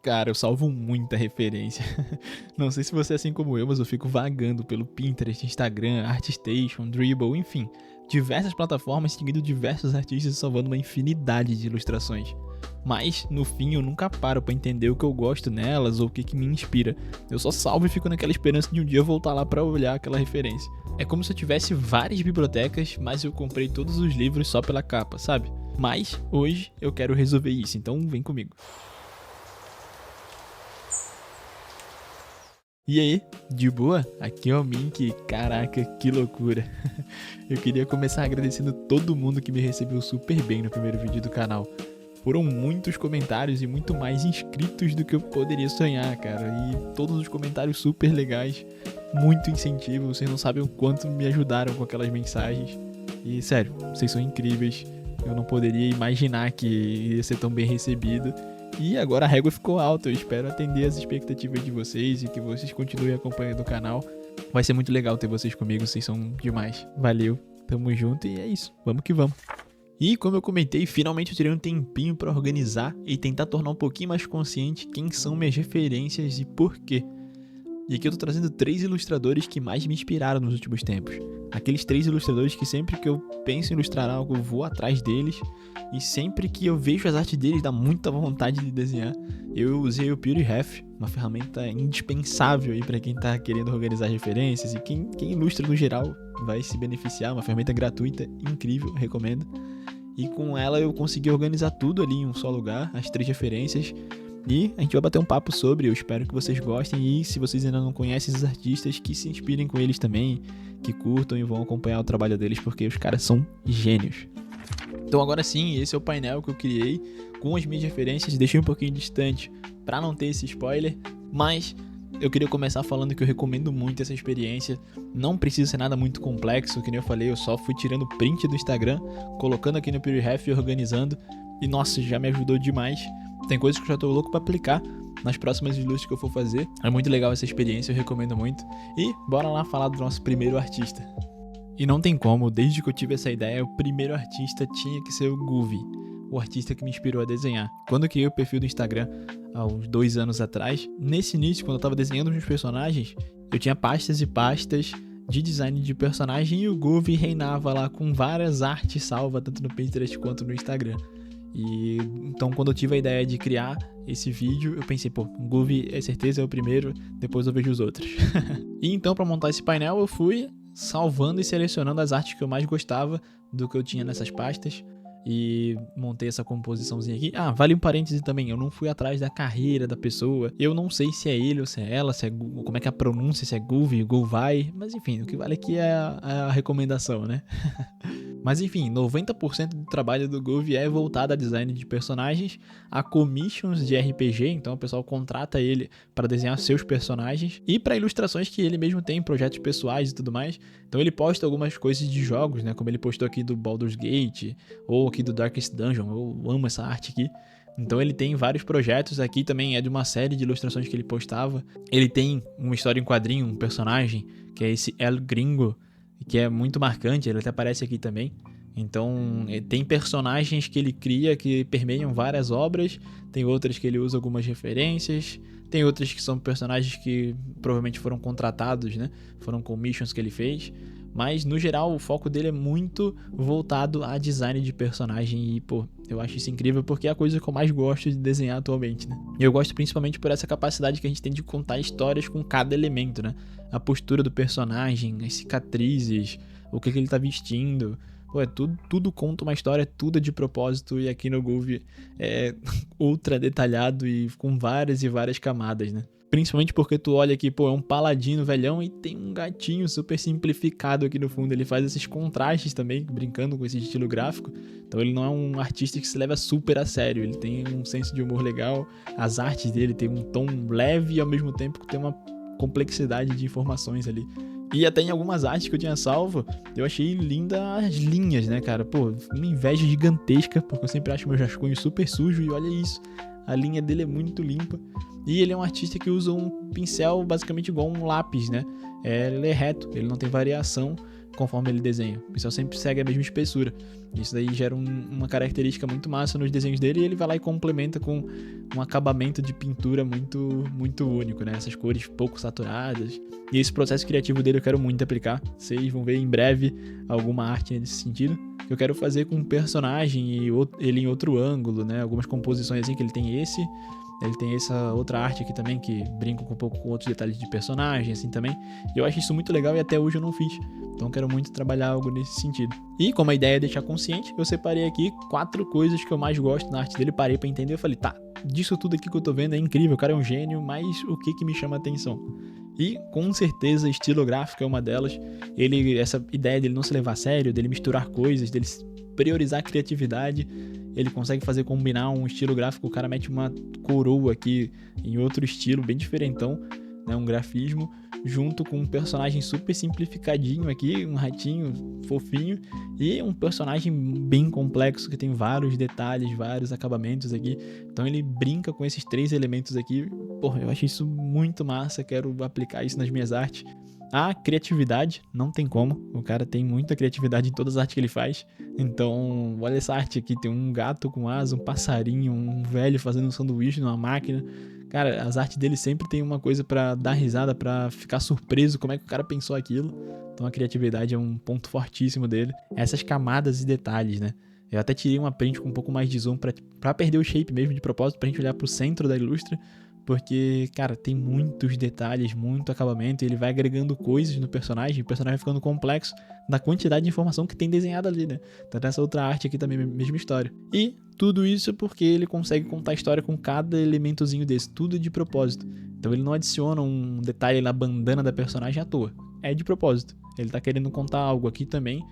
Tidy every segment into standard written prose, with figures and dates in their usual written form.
Cara, eu salvo muita referência. Não sei se você é assim como eu, mas eu fico vagando pelo Pinterest, Instagram, ArtStation, Dribbble, enfim. Diversas plataformas seguindo diversos artistas e salvando uma infinidade de ilustrações. Mas, no fim, eu nunca paro pra entender o que eu gosto nelas ou o que me inspira. Eu só salvo e fico naquela esperança de um dia voltar lá pra olhar aquela referência. É como se eu tivesse várias bibliotecas, mas eu comprei todos os livros só pela capa, sabe? Mas, hoje, eu quero resolver isso, então vem comigo. E aí, de boa? Aqui é o Mink, caraca, que loucura. Eu queria começar agradecendo todo mundo que me recebeu super bem no primeiro vídeo do canal. Foram muitos comentários e muito mais inscritos do que eu poderia sonhar, cara. E todos os comentários super legais, muito incentivo, vocês não sabem o quanto me ajudaram com aquelas mensagens. E sério, vocês são incríveis, eu não poderia imaginar que ia ser tão bem recebido. E agora a régua ficou alta, eu espero atender as expectativas de vocês e que vocês continuem acompanhando o canal. Vai ser muito legal ter vocês comigo, vocês são demais. Valeu, tamo junto e é isso, vamos que vamos. E como eu comentei, finalmente eu tirei um tempinho pra organizar e tentar tornar um pouquinho mais consciente quem são minhas referências e por quê. E aqui eu tô trazendo 3 ilustradores que mais me inspiraram nos últimos tempos. Aqueles 3 ilustradores que sempre que eu penso em ilustrar algo, eu vou atrás deles. E sempre que eu vejo as artes deles, dá muita vontade de desenhar. Eu usei o PewDiePie, uma ferramenta indispensável aí para quem tá querendo organizar referências. E quem ilustra no geral vai se beneficiar, uma ferramenta gratuita, incrível, recomendo. E com ela eu consegui organizar tudo ali em um só lugar, as 3 referências. E a gente vai bater um papo sobre, eu espero que vocês gostem e se vocês ainda não conhecem esses artistas, que se inspirem com eles também, que curtam e vão acompanhar o trabalho deles, porque os caras são gênios. Então agora sim, esse é o painel que eu criei com as minhas referências, deixei um pouquinho distante para não ter esse spoiler, mas eu queria começar falando que eu recomendo muito essa experiência, não precisa ser nada muito complexo, que nem eu falei, eu só fui tirando print do Instagram, colocando aqui no PewDiePie e organizando, e nossa, já me ajudou demais. Tem coisas que eu já tô louco pra aplicar nas próximas ilustres que eu for fazer. É muito legal essa experiência, eu recomendo muito. E bora lá falar do nosso primeiro artista. E não tem como, desde que eu tive essa ideia, o primeiro artista tinha que ser o Goofy, o artista que me inspirou a desenhar. Quando eu criei o perfil do Instagram, há uns 2 anos atrás, nesse início, quando eu tava desenhando os meus personagens, eu tinha pastas e pastas de design de personagem e o Goofy reinava lá com várias artes salvas, tanto no Pinterest quanto no Instagram. E então quando eu tive a ideia de criar esse vídeo, eu pensei, pô, o Goofy é certeza é o primeiro, depois eu vejo os outros. E então para montar esse painel eu fui salvando e selecionando as artes que eu mais gostava do que eu tinha nessas pastas e montei essa composiçãozinha aqui. Ah, vale um parêntese também, eu não fui atrás da carreira da pessoa, eu não sei se é ele ou se é ela, se é, como é que é a pronúncia, se é Goofy, Govai, mas enfim, o que vale aqui é a recomendação, né? Mas enfim, 90% do trabalho do Goofy é voltado a design de personagens, a commissions de RPG, então o pessoal contrata ele para desenhar seus personagens e para ilustrações que ele mesmo tem, projetos pessoais e tudo mais. Então ele posta algumas coisas de jogos, né, como ele postou aqui do Baldur's Gate ou aqui do Darkest Dungeon, eu amo essa arte aqui. Então ele tem vários projetos, aqui também é de uma série de ilustrações que ele postava. Ele tem uma história em quadrinho, um personagem, que é esse El Gringo, que é muito marcante, ele até aparece aqui também. Então tem personagens que ele cria que permeiam várias obras, tem outras que ele usa algumas referências, tem outras que são personagens que provavelmente foram contratados, né? Foram commissions que ele fez, mas no geral o foco dele é muito voltado a design de personagem e pô, eu acho isso incrível porque é a coisa que eu mais gosto de desenhar atualmente, né? Eu gosto principalmente por essa capacidade que a gente tem de contar histórias com cada elemento, né? A postura do personagem, as cicatrizes, o que ele tá vestindo. Pô, é tudo conta uma história, tudo é de propósito, e aqui no Goofy é ultra detalhado e com várias e várias camadas, né? Principalmente porque tu olha aqui, pô, é um paladino velhão e tem um gatinho super simplificado aqui no fundo. Ele faz esses contrastes também, brincando com esse estilo gráfico. Então ele não é um artista que se leva super a sério. Ele tem um senso de humor legal. As artes dele tem um tom leve e ao mesmo tempo tem uma complexidade de informações ali. E até em algumas artes que eu tinha salvo, eu achei linda as linhas, né, cara? Pô, uma inveja gigantesca, porque eu sempre acho meu rascunho super sujo e olha isso. A linha dele é muito limpa. E ele é um artista que usa um pincel basicamente igual um lápis, né? Ele é reto, ele não tem variação. conforme ele desenha. O pincel sempre segue a mesma espessura. Isso daí gera uma característica muito massa nos desenhos dele, e ele vai lá e complementa com um acabamento de pintura muito, muito único, né? Essas cores pouco saturadas. E esse processo criativo dele eu quero muito aplicar. Vocês vão ver em breve alguma arte nesse sentido. Eu quero fazer com um personagem e ele em outro ângulo, né? Algumas composições assim, que ele tem essa outra arte aqui também, que brinca um pouco com outros detalhes de personagem, assim, também. E eu acho isso muito legal e até hoje eu não fiz. Então eu quero muito trabalhar algo nesse sentido. E como a ideia é deixar consciente, eu separei aqui 4 coisas que eu mais gosto na arte dele. Parei pra entender e falei, tá, disso tudo aqui que eu tô vendo é incrível, o cara é um gênio, mas o que me chama a atenção? E com certeza estilo gráfico é uma delas. Essa ideia dele não se levar a sério, dele misturar coisas, dele priorizar a criatividade. Ele consegue combinar um estilo gráfico, o cara mete uma coroa aqui em outro estilo, bem diferentão, né, um grafismo, junto com um personagem super simplificadinho aqui, um ratinho fofinho, e um personagem bem complexo, que tem vários detalhes, vários acabamentos aqui. Então ele brinca com esses 3 elementos aqui. Porra, eu acho isso muito massa, quero aplicar isso nas minhas artes. A criatividade, não tem como, o cara tem muita criatividade em todas as artes que ele faz. Então, olha essa arte aqui, tem um gato com asa, um passarinho, um velho fazendo um sanduíche numa máquina. Cara, as artes dele sempre tem uma coisa pra dar risada, pra ficar surpreso como é que o cara pensou aquilo. Então a criatividade é um ponto fortíssimo dele. Essas camadas e detalhes, né? Eu até tirei uma print com um pouco mais de zoom pra perder o shape mesmo de propósito, pra gente olhar pro centro da ilustra. Porque, cara, tem muitos detalhes, muito acabamento, e ele vai agregando coisas no personagem, o personagem vai ficando complexo da quantidade de informação que tem desenhada ali, né? Então nessa outra arte aqui também, mesma história. E tudo isso porque ele consegue contar a história com cada elementozinho desse, tudo de propósito. Então ele não adiciona um detalhe na bandana da personagem à toa, é de propósito. Ele tá querendo contar algo aqui também.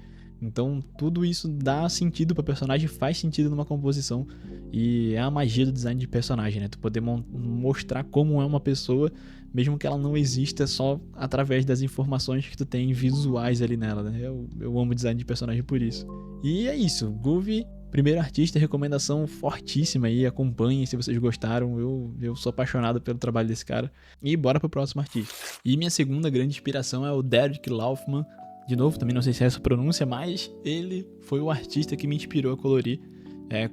Então tudo isso dá sentido pra personagem, faz sentido numa composição. E é a magia do design de personagem, né? Tu poder mostrar como é uma pessoa, mesmo que ela não exista, só através das informações que tu tem visuais ali nela, né? Eu amo design de personagem por isso. E é isso, Groovy, primeiro artista, recomendação fortíssima aí, acompanhem se vocês gostaram. Eu sou apaixonado pelo trabalho desse cara. E bora pro próximo artista. E minha segunda grande inspiração é o Derek Laufman. De novo, também não sei se é essa pronúncia, mas ele foi o artista que me inspirou a colorir.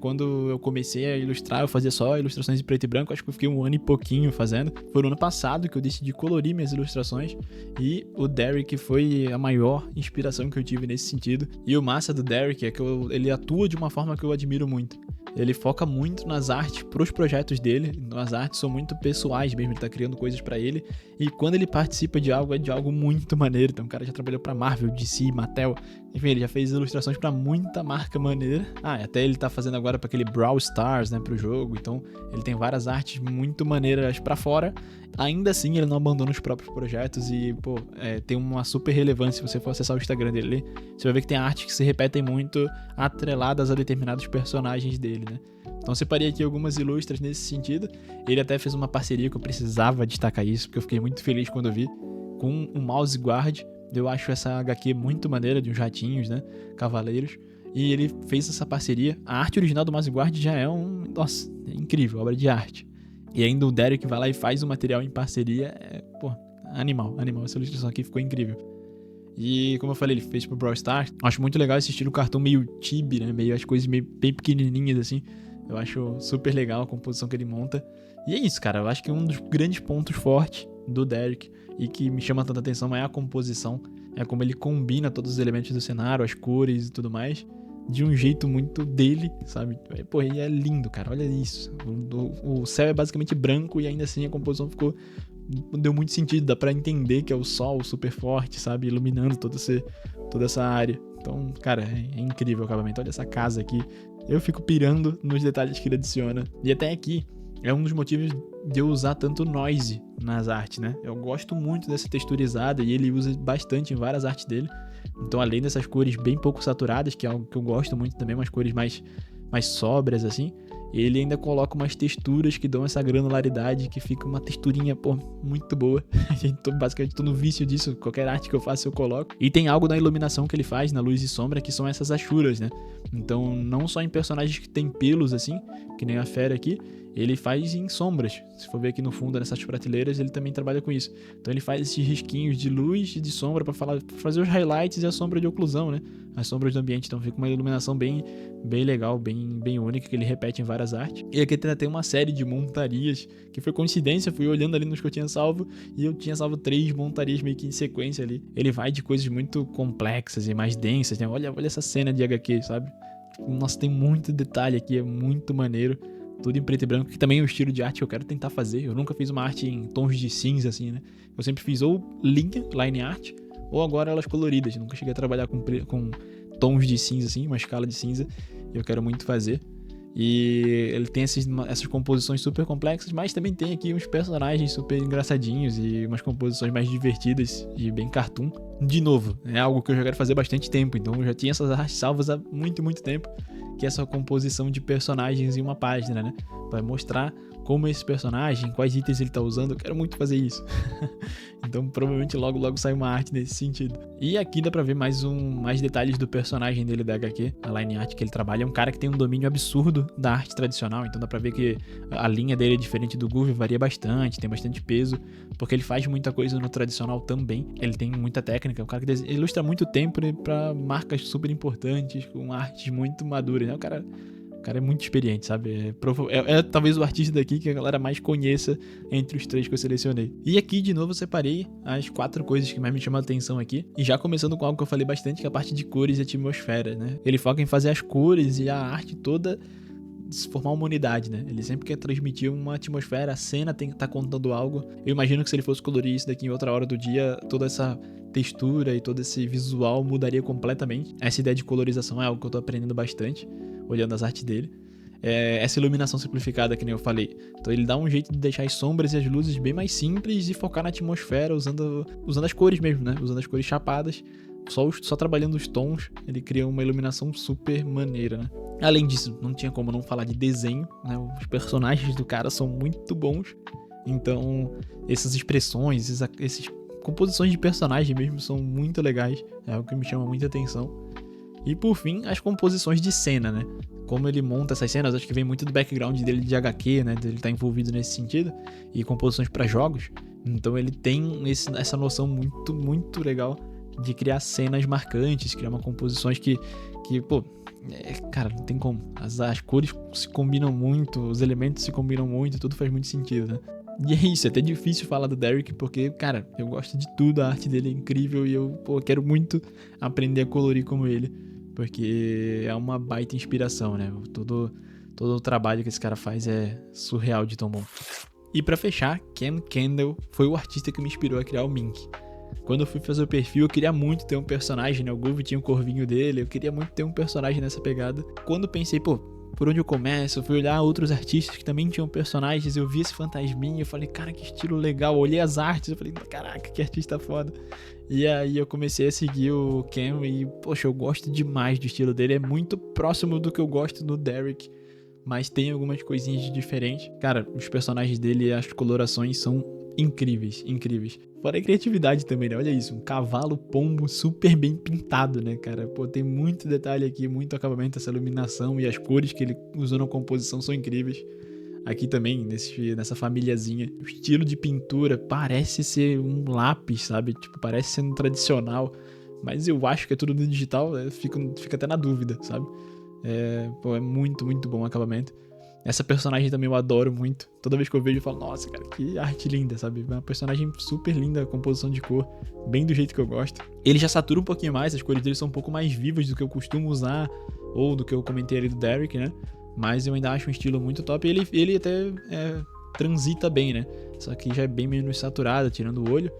Quando eu comecei a ilustrar, eu fazia só ilustrações em preto e branco, acho que eu fiquei 1 ano e pouquinho fazendo. Foi no ano passado que eu decidi colorir minhas ilustrações, e o Derek foi a maior inspiração que eu tive nesse sentido. E o massa do Derek é que ele atua de uma forma que eu admiro muito. Ele foca muito nas artes pros projetos dele. As artes são muito pessoais mesmo, ele tá criando coisas pra ele. E quando ele participa de algo, é de algo muito maneiro. Então o cara já trabalhou pra Marvel, DC, Mattel. Enfim, ele já fez ilustrações pra muita marca maneira. Até ele tá fazendo agora pra aquele Brawl Stars, né, pro jogo. Então ele tem várias artes muito maneiras pra fora. Ainda assim, ele não abandona os próprios projetos e, tem uma super relevância. Se você for acessar o Instagram dele, você vai ver que tem artes que se repetem muito, atreladas a determinados personagens dele, né? Então, separei aqui algumas ilustras nesse sentido. Ele até fez uma parceria que eu precisava destacar isso, porque eu fiquei muito feliz quando eu vi, com o Mouse Guard. Eu acho essa HQ muito maneira, de uns ratinhos, né? Cavaleiros. E ele fez essa parceria. A arte original do Mouse Guard já é nossa, é incrível, obra de arte. E ainda o Derek vai lá e faz o material em parceria. Animal. Essa ilustração aqui ficou incrível. E como eu falei, ele fez pro Brawl Stars. Acho muito legal esse estilo cartoon meio chibi, né? Meio as coisas meio bem pequenininhas assim. Eu acho super legal a composição que ele monta. E é isso, cara. Eu acho que um dos grandes pontos fortes do Derek e que me chama tanta atenção é a composição. É como ele combina todos os elementos do cenário, as cores e tudo mais, de um jeito muito dele, sabe? E é lindo, cara. Olha isso. O céu é basicamente branco e ainda assim a composição deu muito sentido. Dá pra entender que é o sol super forte, sabe? Iluminando toda essa área. Então, cara, é incrível o acabamento. Olha essa casa aqui. Eu fico pirando nos detalhes que ele adiciona. E até aqui é um dos motivos de eu usar tanto noise nas artes, né? Eu gosto muito dessa texturizada e ele usa bastante em várias artes dele. Então, além dessas cores bem pouco saturadas, que é algo que eu gosto muito também, umas cores mais sóbrias, assim, ele ainda coloca umas texturas que dão essa granularidade, que fica uma texturinha, muito boa. Basicamente tô no vício disso, qualquer arte que eu faço eu coloco. E tem algo na iluminação que ele faz, na luz e sombra, que são essas achuras, né? Então, não só em personagens que tem pelos, assim, que nem a fera aqui, ele faz em sombras. Se for ver aqui no fundo, nessas prateleiras, ele também trabalha com isso. Então ele faz esses risquinhos de luz e de sombra para fazer os highlights e a sombra de oclusão, né? As sombras do ambiente. Então fica uma iluminação bem legal, bem única, que ele repete em várias artes. E aqui tem uma série de montarias, que foi coincidência, fui olhando ali nos que eu tinha salvo, e eu tinha salvo 3 montarias meio que em sequência ali. Ele vai de coisas muito complexas e mais densas, né? Olha essa cena de HQ, sabe? Nossa, tem muito detalhe aqui, é muito maneiro. Tudo em preto e branco, que também é o estilo de arte que eu quero tentar fazer. Eu nunca fiz uma arte em tons de cinza, assim, né? Eu sempre fiz ou linha, line art, ou agora elas coloridas. Nunca cheguei a trabalhar com tons de cinza, assim, uma escala de cinza. Eu quero muito fazer. E ele tem essas composições super complexas, mas também tem aqui uns personagens super engraçadinhos e umas composições mais divertidas e bem cartoon. De novo, é algo que eu já quero fazer há bastante tempo, então eu já tinha essas artes salvas há muito tempo, que é essa composição de personagens em uma página, né? Vai mostrar como esse personagem, quais itens ele tá usando, eu quero muito fazer isso. Então provavelmente logo sai uma arte nesse sentido. E aqui dá pra ver mais detalhes do personagem dele da HQ, a line art que ele trabalha. É um cara que tem um domínio absurdo da arte tradicional, então dá pra ver que a linha dele é diferente do Groove, varia bastante, tem bastante peso, porque ele faz muita coisa no tradicional também. Ele tem muita técnica, é um cara que ilustra muito tempo pra marcas super importantes, com artes muito maduras, né? O cara é muito experiente, sabe? É talvez o artista daqui que a galera mais conheça entre os 3 que eu selecionei. E aqui, de novo, eu separei as 4 coisas que mais me chamam a atenção aqui. E já começando com algo que eu falei bastante, que é a parte de cores e atmosfera, né? Ele foca em fazer as cores e a arte toda formar uma unidade, né? Ele sempre quer transmitir uma atmosfera, a cena tá contando algo. Eu imagino que se ele fosse colorir isso daqui em outra hora do dia, toda essa textura e todo esse visual mudaria completamente. Essa ideia de colorização é algo que eu tô aprendendo bastante, olhando as artes dele. Essa iluminação simplificada, que nem eu falei. Então ele dá um jeito de deixar as sombras e as luzes bem mais simples e focar na atmosfera usando as cores mesmo, né? Usando as cores chapadas. Só trabalhando os tons, ele cria uma iluminação super maneira, né? Além disso, não tinha como não falar de desenho, né? Os personagens do cara são muito bons. Então, essas expressões, essas composições de personagem mesmo são muito legais. É algo que me chama muita atenção. E por fim, as composições de cena, né? Como ele monta essas cenas, acho que vem muito do background dele de HQ, né? Dele estar envolvido nesse sentido. E composições para jogos. Então ele tem essa noção muito legal de criar cenas marcantes, criar uma composições que pô, cara, não tem como. As cores se combinam muito, os elementos se combinam muito, tudo faz muito sentido, né? E é isso, é até difícil falar do Derek, porque, cara, eu gosto de tudo, a arte dele é incrível e eu, quero muito aprender a colorir como ele, porque é uma baita inspiração, né? Todo o trabalho que esse cara faz é surreal de tão bom. E pra fechar, Ken Kendall foi o artista que me inspirou a criar o Mink. Quando eu fui fazer o perfil, eu queria muito ter um personagem, né? O Groove tinha o corvinho dele, eu queria muito ter um personagem nessa pegada. Quando pensei, por onde eu começo? Eu fui olhar outros artistas que também tinham personagens, eu vi esse fantasminha, eu falei, cara, que estilo legal. Eu olhei as artes, eu falei, caraca, que artista foda. E aí eu comecei a seguir o Ken e, poxa, eu gosto demais do estilo dele, é muito próximo do que eu gosto do Derek, mas tem algumas coisinhas de diferente. Cara, os personagens dele, as colorações são incríveis. Fora a criatividade também, né? Olha isso, um cavalo pombo super bem pintado, né, cara? Tem muito detalhe aqui, muito acabamento, essa iluminação e as cores que ele usou na composição são incríveis. Aqui também, nessa famíliazinha, o estilo de pintura parece ser um lápis, sabe? Tipo, parece ser um tradicional, mas eu acho que é tudo no digital, fica até na dúvida, sabe? É muito bom o acabamento. Essa personagem também eu adoro muito. Toda vez que eu vejo eu falo, nossa, cara, que arte linda, sabe? Uma personagem super linda, composição de cor, bem do jeito que eu gosto. Ele já satura um pouquinho mais, as cores dele são um pouco mais vivas do que eu costumo usar, ou do que eu comentei ali do Derek, né? Mas eu ainda acho um estilo muito top. E ele até transita bem, né? Só que já é bem menos saturada, tirando o olho,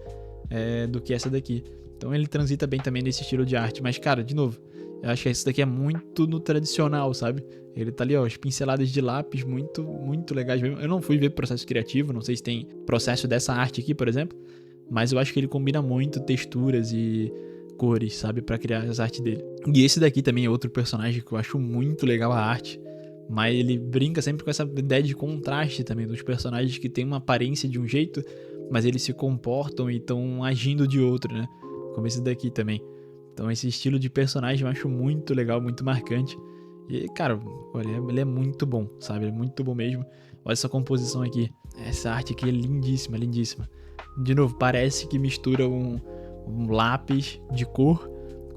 do que essa daqui. Então ele transita bem também nesse estilo de arte. Mas, cara, de novo, eu acho que esse daqui é muito no tradicional, sabe? Ele tá ali, ó, as pinceladas de lápis muito legais mesmo. Eu não fui ver processo criativo, não sei se tem processo dessa arte aqui, por exemplo, mas eu acho que ele combina muito texturas e cores, sabe? Pra criar as artes dele. E esse daqui também é outro personagem que eu acho muito legal a arte, mas ele brinca sempre com essa ideia de contraste também, dos personagens que tem uma aparência de um jeito, mas eles se comportam e estão agindo de outro, né? Como esse daqui também. Então esse estilo de personagem eu acho muito legal, muito marcante. E, cara, olha, ele é muito bom, sabe? Ele é muito bom mesmo. Olha essa composição aqui. Essa arte aqui é lindíssima, lindíssima. De novo, parece que mistura um lápis de cor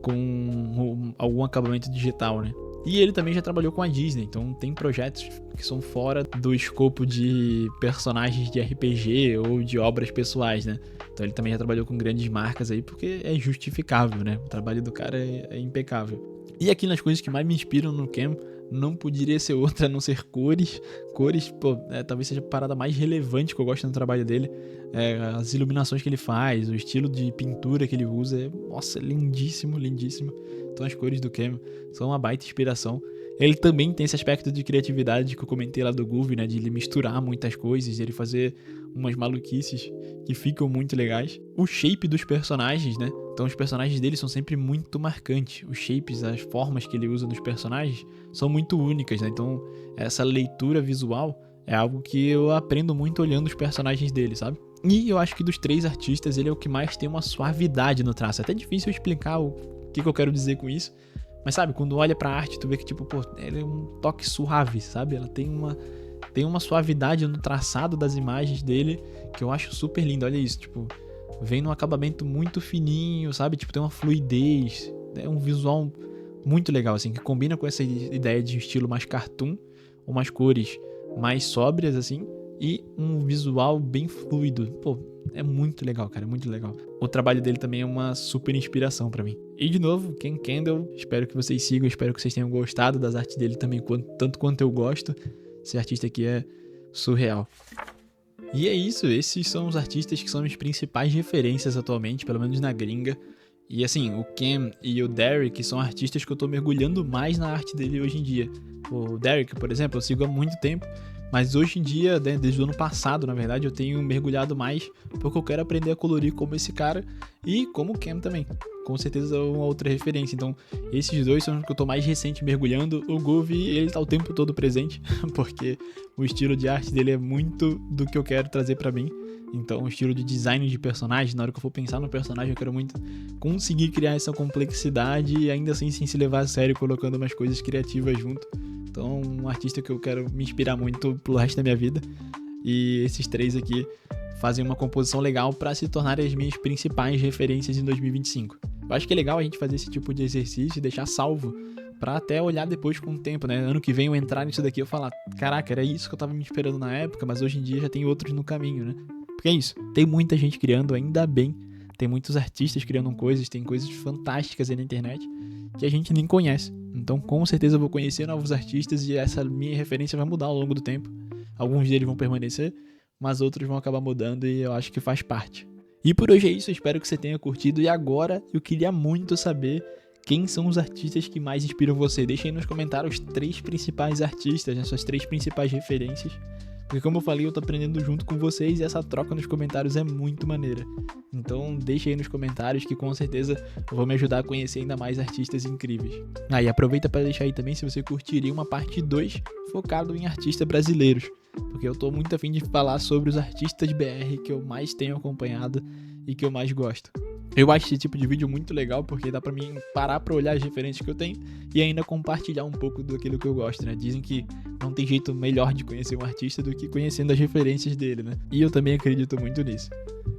com algum acabamento digital, né? E ele também já trabalhou com a Disney, então tem projetos que são fora do escopo de personagens de RPG ou de obras pessoais, né? Então ele também já trabalhou com grandes marcas aí, porque é justificável, né? O trabalho do cara é impecável. E aqui nas coisas que mais me inspiram no Cam, não poderia ser outra a não ser cores. Cores, pô, talvez seja a parada mais relevante que eu gosto no trabalho dele. As iluminações que ele faz, o estilo de pintura que ele usa, nossa, lindíssimo, lindíssimo. Então as cores do Cam são uma baita inspiração. Ele também tem esse aspecto de criatividade que eu comentei lá do Groovy, né? De ele misturar muitas coisas, de ele fazer umas maluquices que ficam muito legais. O shape dos personagens, né? Então os personagens dele são sempre muito marcantes. Os shapes, as formas que ele usa nos personagens são muito únicas, né? Então essa leitura visual é algo que eu aprendo muito olhando os personagens dele, sabe? E eu acho que dos três artistas, ele é o que mais tem uma suavidade no traço. É até difícil eu explicar o que eu quero dizer com isso. Mas sabe, quando olha pra arte, tu vê que tipo, pô, ela é um toque suave, sabe? Ela tem uma suavidade no traçado das imagens dele que eu acho super lindo. Olha isso, tipo, vem num acabamento muito fininho, sabe? Tipo, tem uma fluidez, é um visual muito legal, assim, que combina com essa ideia de estilo mais cartoon, umas cores mais sóbrias, assim, e um visual bem fluido. Pô, é muito legal, cara, é muito legal. O trabalho dele também é uma super inspiração pra mim. E de novo, Ken Kendall, espero que vocês sigam, espero que vocês tenham gostado das artes dele também, tanto quanto eu gosto. Esse artista aqui é surreal. E é isso, esses são os artistas que são as principais referências atualmente, pelo menos na gringa. E assim, o Cam e o Derek são artistas que eu tô mergulhando mais na arte dele hoje em dia. O Derek, por exemplo, eu sigo há muito tempo, mas hoje em dia, né, desde o ano passado, na verdade, eu tenho mergulhado mais porque eu quero aprender a colorir como esse cara e como o Cam também. Com certeza é uma outra referência. Então, esses dois são os que eu tô mais recente mergulhando. O Groovy, ele tá o tempo todo presente, porque o estilo de arte dele é muito do que eu quero trazer pra mim. Então, o estilo de design de personagem, na hora que eu for pensar no personagem, eu quero muito conseguir criar essa complexidade e ainda assim sem se levar a sério, colocando umas coisas criativas junto. Então, um artista que eu quero me inspirar muito pro resto da minha vida. E esses três aqui fazem uma composição legal para se tornarem as minhas principais referências em 2025. Eu acho que é legal a gente fazer esse tipo de exercício e deixar salvo pra até olhar depois com o tempo, né? Ano que vem eu entrar nisso daqui e eu falar, caraca, era isso que eu tava me esperando na época, mas hoje em dia já tem outros no caminho, né? Porque é isso, tem muita gente criando, ainda bem, tem muitos artistas criando coisas, tem coisas fantásticas aí na internet que a gente nem conhece. Então com certeza eu vou conhecer novos artistas e essa minha referência vai mudar ao longo do tempo. Alguns deles vão permanecer, mas outros vão acabar mudando e eu acho que faz parte. E por hoje é isso, eu espero que você tenha curtido. E agora eu queria muito saber quem são os artistas que mais inspiram você. Deixa aí nos comentários os 3 principais artistas, né, suas 3 principais referências. Porque como eu falei, eu tô aprendendo junto com vocês e essa troca nos comentários é muito maneira. Então deixa aí nos comentários que com certeza vão me ajudar a conhecer ainda mais artistas incríveis. E aproveita para deixar aí também se você curtiria uma parte 2 focado em artistas brasileiros. Porque eu tô muito afim de falar sobre os artistas BR que eu mais tenho acompanhado e que eu mais gosto. Eu acho esse tipo de vídeo muito legal porque dá pra mim parar pra olhar as referências que eu tenho e ainda compartilhar um pouco daquilo que eu gosto, né? Dizem que não tem jeito melhor de conhecer um artista do que conhecendo as referências dele, né? E eu também acredito muito nisso.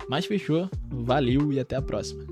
Mas fechou, valeu e até a próxima.